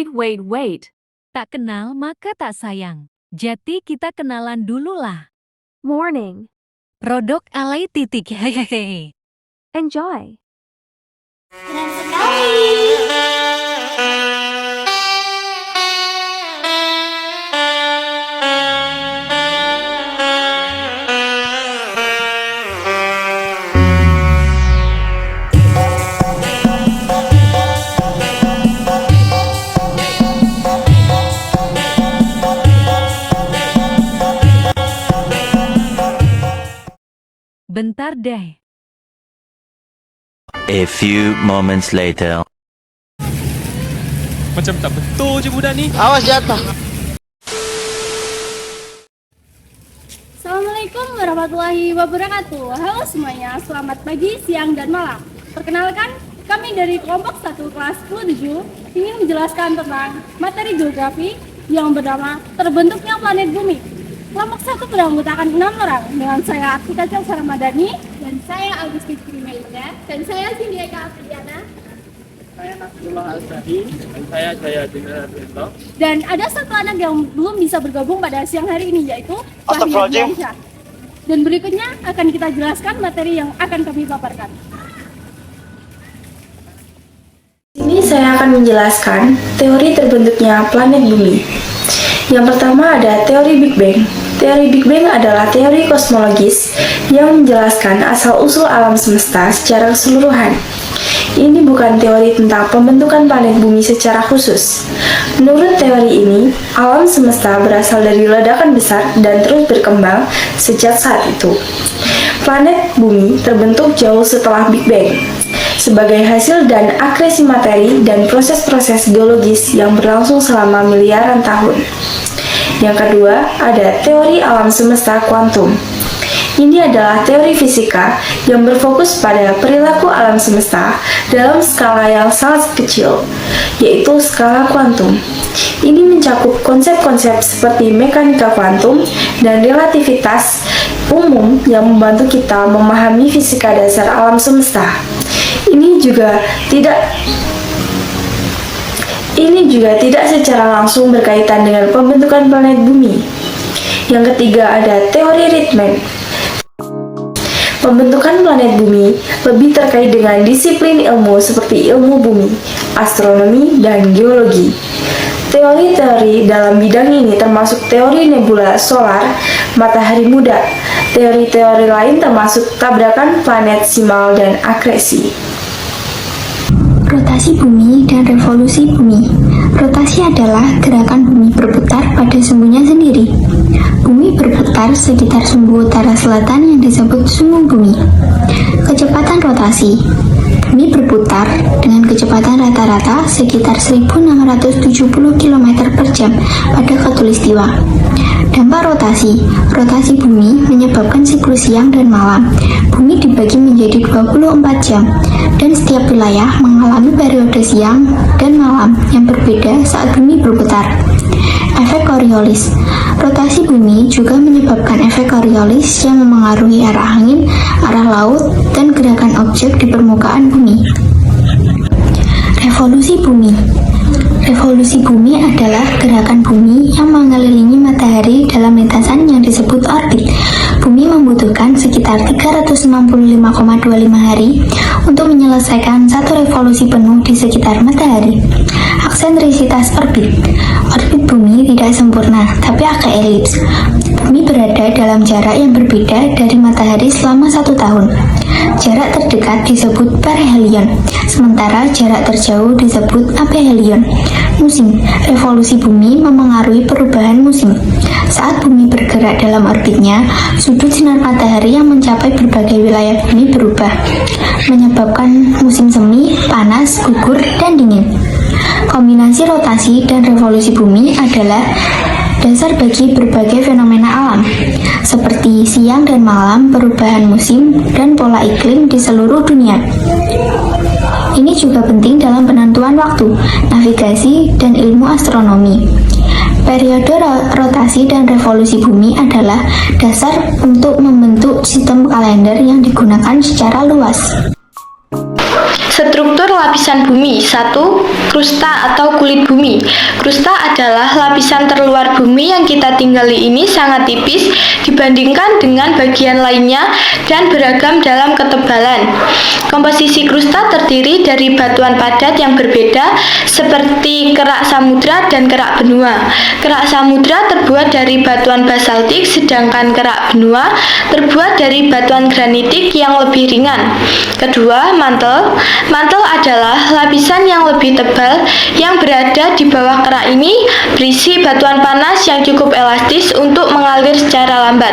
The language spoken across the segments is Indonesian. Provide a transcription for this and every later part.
Wait. Tak kenal maka tak sayang. Jadi kita kenalan dulu lah. Morning. Produk alay titik hehehe. Enjoy. Keren sekali. Bentar deh. A few moments later. Macam tak betul je budak ni. Awas jatuh. Assalamualaikum warahmatullahi wabarakatuh. Halo semuanya, selamat pagi, siang, dan malam. Perkenalkan, kami dari kelompok 1 kelas 17 ingin menjelaskan tentang materi geografi yang bernama terbentuknya planet bumi. Kelompok 1 beranggotakan 6 orang, dengan saya Atika Celsar Madani, dan saya Agustin Primelda, dan saya Cynthia Eka Afriana, Saya Nasrullah Al-Sadi, dan saya Jaya Jenderal Bento. dan ada satu anak yang belum bisa bergabung pada siang hari ini, yaitu Wahyu Astagfirullahaladzim. Diansyah. Dan berikutnya akan kita jelaskan materi yang akan kami paparkan. Ini saya akan menjelaskan teori terbentuknya planet bumi. Yang pertama ada teori Big Bang. Teori Big Bang adalah teori kosmologis yang menjelaskan asal-usul alam semesta secara keseluruhan. Ini bukan teori tentang pembentukan planet bumi secara khusus. Menurut teori ini, alam semesta berasal dari ledakan besar dan terus berkembang sejak saat itu. Planet bumi terbentuk jauh setelah Big Bang sebagai hasil dan akresi materi dan proses-proses geologis yang berlangsung selama miliaran tahun. Yang kedua, ada teori alam semesta kuantum. Ini adalah teori fisika yang berfokus pada perilaku alam semesta dalam skala yang sangat kecil, yaitu skala kuantum. Ini mencakup konsep-konsep seperti mekanika kuantum dan relativitas umum yang membantu kita memahami fisika dasar alam semesta. Ini juga tidak secara langsung berkaitan dengan pembentukan planet bumi. Yang ketiga ada teori Riemann. Pembentukan planet bumi lebih terkait dengan disiplin ilmu seperti ilmu bumi, astronomi, dan geologi. Teori-teori dalam bidang ini termasuk teori nebula solar, matahari muda. Teori-teori lain termasuk tabrakan planet simal dan akresi. Rotasi bumi dan revolusi bumi. Rotasi adalah gerakan bumi berputar pada sumbunya sendiri. Bumi berputar sekitar sumbu utara selatan yang disebut sumbu bumi. Kecepatan rotasi. Bumi berputar dengan kecepatan rata-rata sekitar 1670 km per jam pada khatulistiwa. Dampak rotasi. Rotasi bumi menyebabkan siklus siang dan malam. Bumi dibagi menjadi 24 jam dan setiap wilayah mengalami periode siang dan malam yang berbeda saat bumi berputar. Efek Coriolis. Rotasi bumi juga menyebabkan efek Coriolis yang memengaruhi arah angin, arah laut, dan gerakan objek di permukaan bumi. Revolusi bumi. Revolusi bumi adalah gerakan bumi yang mengelilingi matahari dalam lintasan yang disebut orbit. Bumi membutuhkan sekitar 365,25 hari untuk menyelesaikan satu revolusi penuh di sekitar matahari. Aksentrisitas orbit. Orbit bumi tidak sempurna, tapi agak elips. Bumi berada dalam jarak yang berbeda dari matahari selama 1 tahun. Jarak terdekat disebut perihelion, sementara jarak terjauh disebut aphelion. Musim. Revolusi bumi memengaruhi perubahan musim. Saat bumi bergerak dalam orbitnya, sudut sinar matahari yang mencapai berbagai wilayah bumi berubah, menyebabkan musim semi, panas, gugur, dan dingin. Kombinasi rotasi dan revolusi bumi adalah dasar bagi berbagai fenomena alam, seperti siang dan malam, perubahan musim, dan pola iklim di seluruh dunia. Ini juga penting dalam penentuan waktu, navigasi, dan ilmu astronomi. Periode rotasi dan revolusi bumi adalah dasar untuk membentuk sistem kalender yang digunakan secara luas. Struktur lapisan bumi. 1. Krusta atau kulit bumi. Krusta adalah lapisan terluar bumi yang kita tinggali ini sangat tipis dibandingkan dengan bagian lainnya dan beragam dalam ketebalan. Komposisi krusta terdiri dari batuan padat yang berbeda seperti kerak samudra dan kerak benua. Kerak samudra terbuat dari batuan basaltik, sedangkan kerak benua terbuat dari batuan granitik yang lebih ringan. Kedua, mantel. Mantel adalah lapisan yang lebih tebal yang berada di bawah kerak ini berisi batuan panas yang cukup elastis untuk mengalir secara lambat.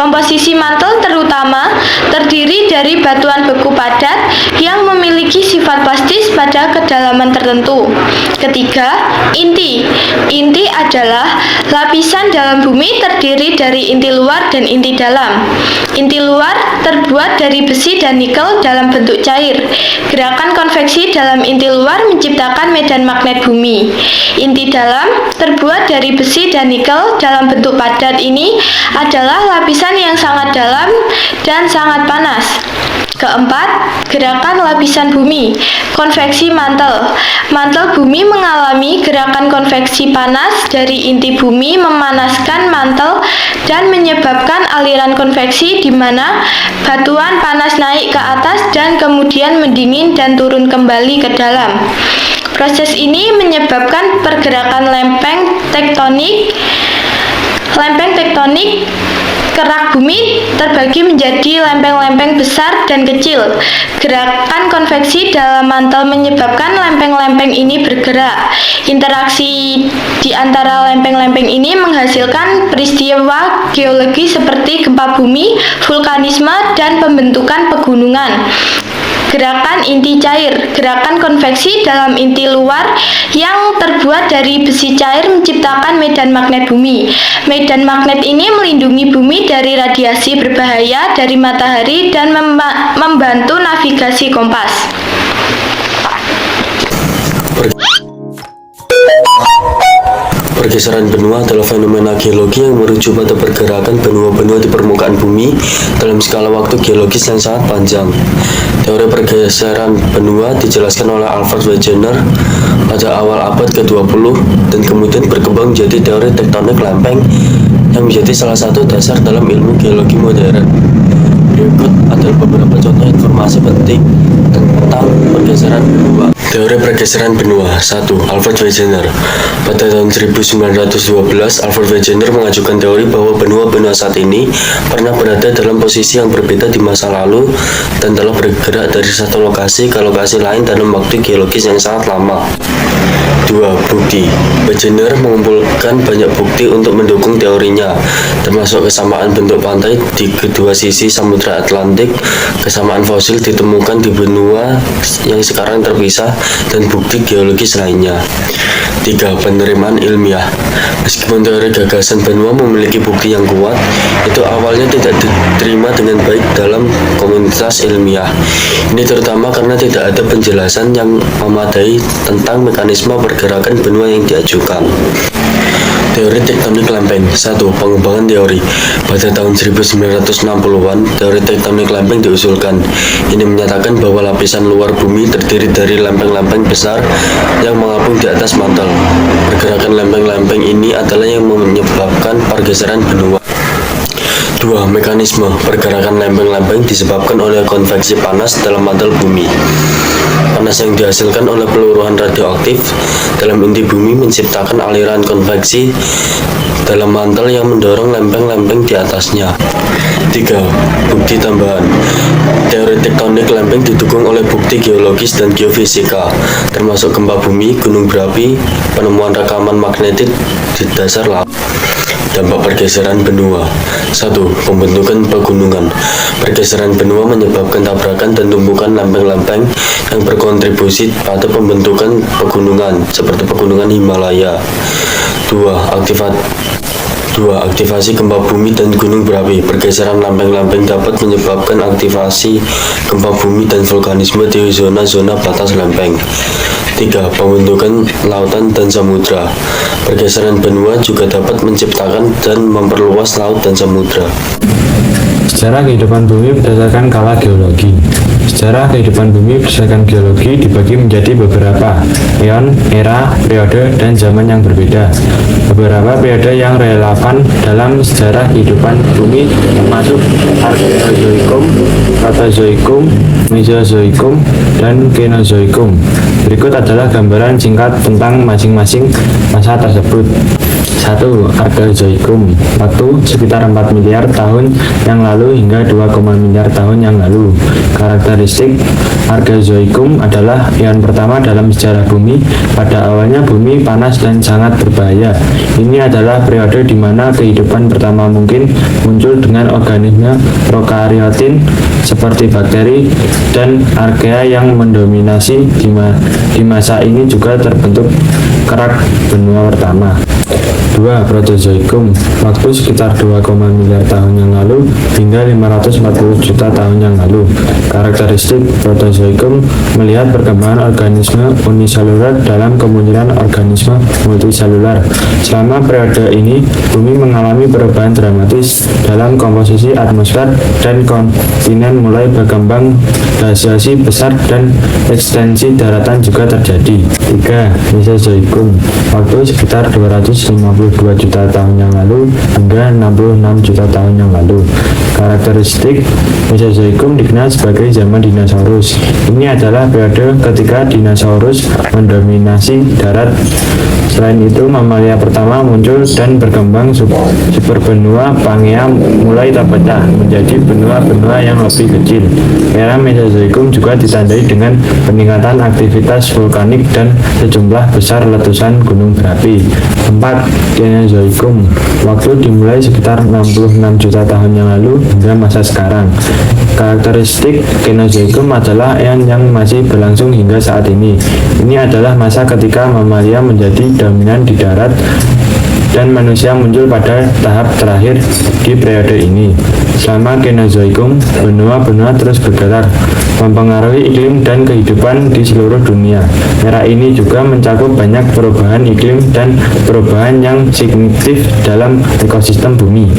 Komposisi mantel terutama terdiri dari batuan beku padat yang memiliki sifat plastis pada kedalaman tertentu. Ketiga, inti. Inti adalah lapisan dalam bumi terdiri dari inti luar dan inti dalam. Inti luar terbuat dari besi dan nikel dalam bentuk cair. Gerakan konveksi dalam inti luar menciptakan medan magnet bumi. Inti dalam terbuat dari besi dan nikel dalam bentuk padat ini adalah lapisan yang sangat dalam dan sangat panas. Keempat, gerakan lapisan bumi. Konveksi mantel. Mantel bumi mengalami gerakan konveksi panas dari inti bumi memanaskan mantel dan menyebabkan aliran konveksi di mana batuan panas naik ke atas dan kemudian mendingin dan turun kembali ke dalam. Proses ini menyebabkan pergerakan lempeng tektonik. Kerak bumi terbagi menjadi lempeng-lempeng besar dan kecil. Gerakan konveksi dalam mantel menyebabkan lempeng-lempeng ini bergerak. Interaksi di antara lempeng-lempeng ini menghasilkan peristiwa geologi seperti gempa bumi, vulkanisme, dan pembentukan pegunungan. Gerakan inti cair. Gerakan konveksi dalam inti luar yang terbuat dari besi cair menciptakan medan magnet bumi. Medan magnet ini melindungi bumi dari radiasi berbahaya dari matahari dan membantu navigasi kompas. Pergeseran benua adalah fenomena geologi yang merujuk pada pergerakan benua-benua di permukaan bumi dalam skala waktu geologis yang sangat panjang. Teori pergeseran benua dijelaskan oleh Alfred Wegener pada awal abad ke-20 dan kemudian berkembang menjadi teori tektonik lempeng yang menjadi salah satu dasar dalam ilmu geologi modern. Berikut adalah beberapa contoh informasi penting tentang pergeseran benua. Teori pergeseran benua. 1. Alfred Wegener. Pada tahun 1912, Alfred Wegener mengajukan teori bahwa benua-benua saat ini pernah berada dalam posisi yang berbeda di masa lalu dan telah bergerak dari satu lokasi ke lokasi lain dalam waktu geologis yang sangat lama. 2. Bukti. Wegener mengumpulkan banyak bukti untuk mendukung teorinya, termasuk kesamaan bentuk pantai di kedua sisi Samudra Atlantik, kesamaan fosil ditemukan di benua yang sekarang terpisah, dan bukti geologis lainnya. 3. Penerimaan ilmiah. Meskipun teori gagasan benua memiliki bukti yang kuat, itu awalnya tidak diterima dengan baik dalam komunitas ilmiah. Ini terutama karena tidak ada penjelasan yang memadai tentang mekanisme pergerakan benua yang diajukan. Teori tektonik lempeng. 1. Pengembangan teori. Pada tahun 1960-an, teori tektonik lempeng diusulkan. Ini menyatakan bahwa lapisan luar bumi terdiri dari lempeng-lempeng besar yang mengapung di atas mantel. Pergerakan lempeng-lempeng ini adalah yang menyebabkan pergeseran benua. 2. Mekanisme pergerakan lempeng-lempeng disebabkan oleh konveksi panas dalam mantel bumi. Panas yang dihasilkan oleh peluruhan radioaktif dalam inti bumi menciptakan aliran konveksi dalam mantel yang mendorong lempeng-lempeng di atasnya. 3. Bukti tambahan. Teori tektonik lempeng didukung oleh bukti geologis dan geofisika, termasuk gempa bumi, gunung berapi, penemuan rekaman magnetik di dasar laut. Dampak pergeseran benua. 1. Pembentukan pegunungan. Pergeseran benua menyebabkan tabrakan dan tumbukan lempeng-lempeng yang berkontribusi pada pembentukan pegunungan, seperti pegunungan Himalaya. 2. Aktivasi gempa bumi dan gunung berapi. Pergeseran lempeng-lempeng dapat menyebabkan aktivasi gempa bumi dan vulkanisme di zona-zona batas lempeng. 3. Pembentukan lautan dan samudra. Pergeseran benua juga dapat menciptakan dan memperluas laut dan samudra. Sejarah kehidupan bumi berdasarkan kala geologi. Sejarah kehidupan bumi berdasarkan geologi dibagi menjadi beberapa eon, era, periode, dan zaman yang berbeda. Beberapa periode yang relevan dalam sejarah kehidupan bumi termasuk Archeozoikum, Proterozoikum, Mesozoikum, dan Kenozoikum. Berikut adalah gambaran singkat tentang masing-masing masa tersebut. 1. Archeozoikum. Waktu sekitar 4 miliar tahun yang lalu hingga 2, miliar tahun yang lalu. Karakteristik Archeozoikum adalah eon pertama dalam sejarah bumi. Pada awalnya bumi panas dan sangat berbahaya. Ini adalah periode di mana kehidupan pertama mungkin muncul dengan organisme prokaryotin seperti bakteri dan archaea yang mendominasi. Di masa ini juga terbentuk kerak benua pertama. 2. Proterozoikum. Waktu sekitar 2, miliar tahun yang lalu hingga 540 juta tahun yang lalu. Karakteristik Proterozoikum melihat perkembangan organisme uniseluler dalam kemunculan organisme multiseluler. Selama periode ini, bumi mengalami perubahan dramatis dalam komposisi atmosfer dan kontinen mulai berkembang, glasiasi besar dan ekstensi daratan juga terjadi. 3. Mesozoikum. Waktu sekitar 252 juta tahun yang lalu hingga 66 juta tahun yang lalu. Karakteristik Mesozoikum dikenal sebagai zaman dinosaurus. Ini adalah periode ketika dinosaurus mendominasi darat. Selain itu, mamalia pertama muncul dan berkembang. Superbenua Pangea mulai terpecah menjadi benua-benua yang lebih kecil. Era Mesozoikum juga ditandai dengan peningkatan aktivitas vulkanik dan sejumlah besar letusan gunung berapi. 4. Kenozoikum. Waktu dimulai sekitar 66 juta tahun yang lalu hingga masa sekarang. Karakteristik Kenozoikum adalah eon yang masih berlangsung hingga saat ini. Ini adalah masa ketika mamalia menjadi dominan di darat dan manusia muncul pada tahap terakhir di periode ini. Selama Kenozoikum, benua-benua terus bergerak, mempengaruhi iklim dan kehidupan di seluruh dunia. Era ini juga mencakup banyak perubahan iklim dan perubahan yang signifikan dalam ekosistem bumi.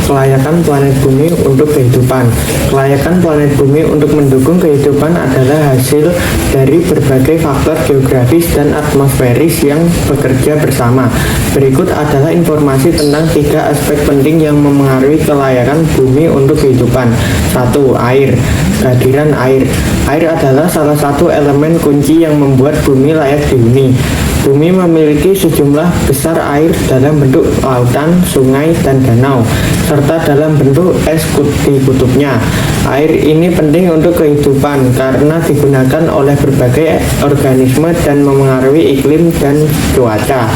Kelayakan planet bumi untuk kehidupan. Kelayakan planet bumi untuk mendukung kehidupan adalah hasil dari berbagai faktor geografis dan atmosferis yang bekerja bersama. Berikut adalah informasi tentang 3 aspek penting yang memengaruhi kelayakan bumi untuk kehidupan. 1. Air. Kehadiran air. Air adalah salah satu elemen kunci yang membuat bumi layak dihuni. Bumi memiliki sejumlah besar air dalam bentuk lautan, sungai, dan danau, serta dalam bentuk es di kutubnya. Air ini penting untuk kehidupan karena digunakan oleh berbagai organisme dan memengaruhi iklim dan cuaca.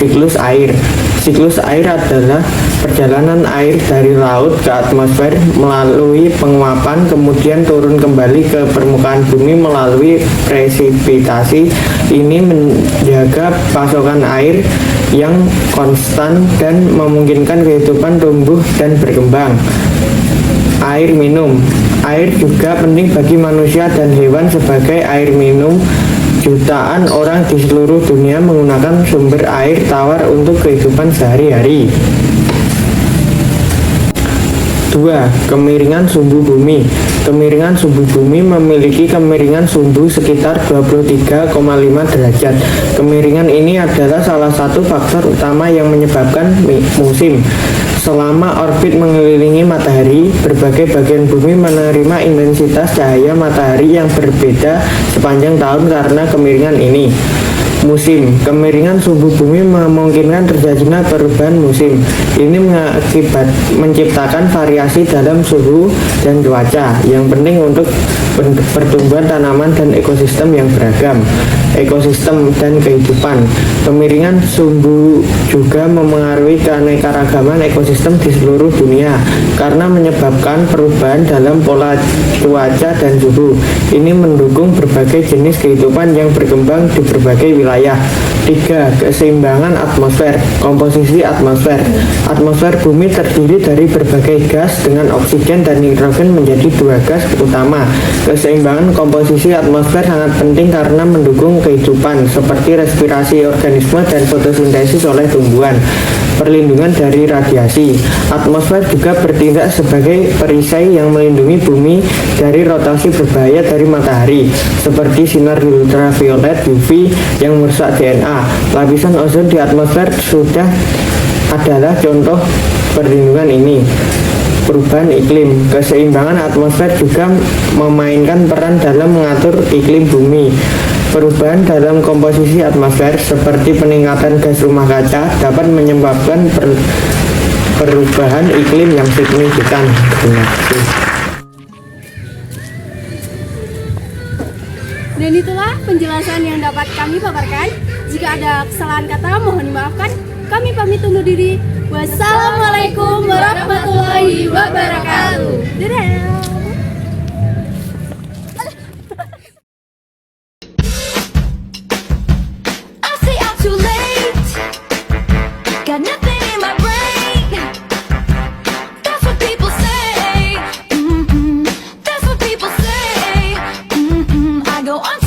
Siklus air. Siklus air adalah perjalanan air dari laut ke atmosfer melalui penguapan, kemudian turun kembali ke permukaan bumi melalui presipitasi. Ini menjaga pasokan air yang konstan dan memungkinkan kehidupan tumbuh dan berkembang. Air minum. Air juga penting bagi manusia dan hewan sebagai air minum. Jutaan orang di seluruh dunia menggunakan sumber air tawar untuk kehidupan sehari-hari. 2. Kemiringan sumbu bumi. Kemiringan sumbu bumi memiliki kemiringan sumbu sekitar 23,5 derajat. Kemiringan ini adalah salah satu faktor utama yang menyebabkan musim. Selama orbit mengelilingi matahari, berbagai bagian bumi menerima intensitas cahaya matahari yang berbeda sepanjang tahun karena kemiringan ini. Musim. Kemiringan sumbu bumi memungkinkan terjadinya perubahan musim. Ini menciptakan variasi dalam suhu dan cuaca yang penting untuk pertumbuhan tanaman dan ekosistem yang beragam. Ekosistem dan kehidupan. Kemiringan sumbu juga memengaruhi keanekaragaman ekosistem di seluruh dunia karena menyebabkan perubahan dalam pola cuaca dan suhu. Ini mendukung berbagai jenis kehidupan yang berkembang di berbagai wilayah. 3. Keseimbangan atmosfer. Komposisi atmosfer. Atmosfer bumi terdiri dari berbagai gas dengan oksigen dan nitrogen menjadi 2 gas utama. Keseimbangan komposisi atmosfer sangat penting karena mendukung kehidupan seperti respirasi organisme dan fotosintesis oleh tumbuhan. Perlindungan dari radiasi. Atmosfer juga bertindak sebagai perisai yang melindungi bumi dari rotasi berbahaya dari matahari seperti sinar ultraviolet UV yang merusak DNA. Lapisan ozon di atmosfer sudah adalah contoh perlindungan ini. Perubahan iklim. Keseimbangan atmosfer juga memainkan peran dalam mengatur iklim bumi. Perubahan dalam komposisi atmosfer seperti peningkatan gas rumah kaca dapat menyebabkan perubahan iklim yang signifikan. Terima kasih. Dan itulah penjelasan yang dapat kami paparkan. Jika ada kesalahan kata, mohon dimaafkan. Kami pamit undur diri. Wassalamualaikum warahmatullahi wabarakatuh. Dadah. Got nothing in my brain. That's what people say. That's what people say. I go on.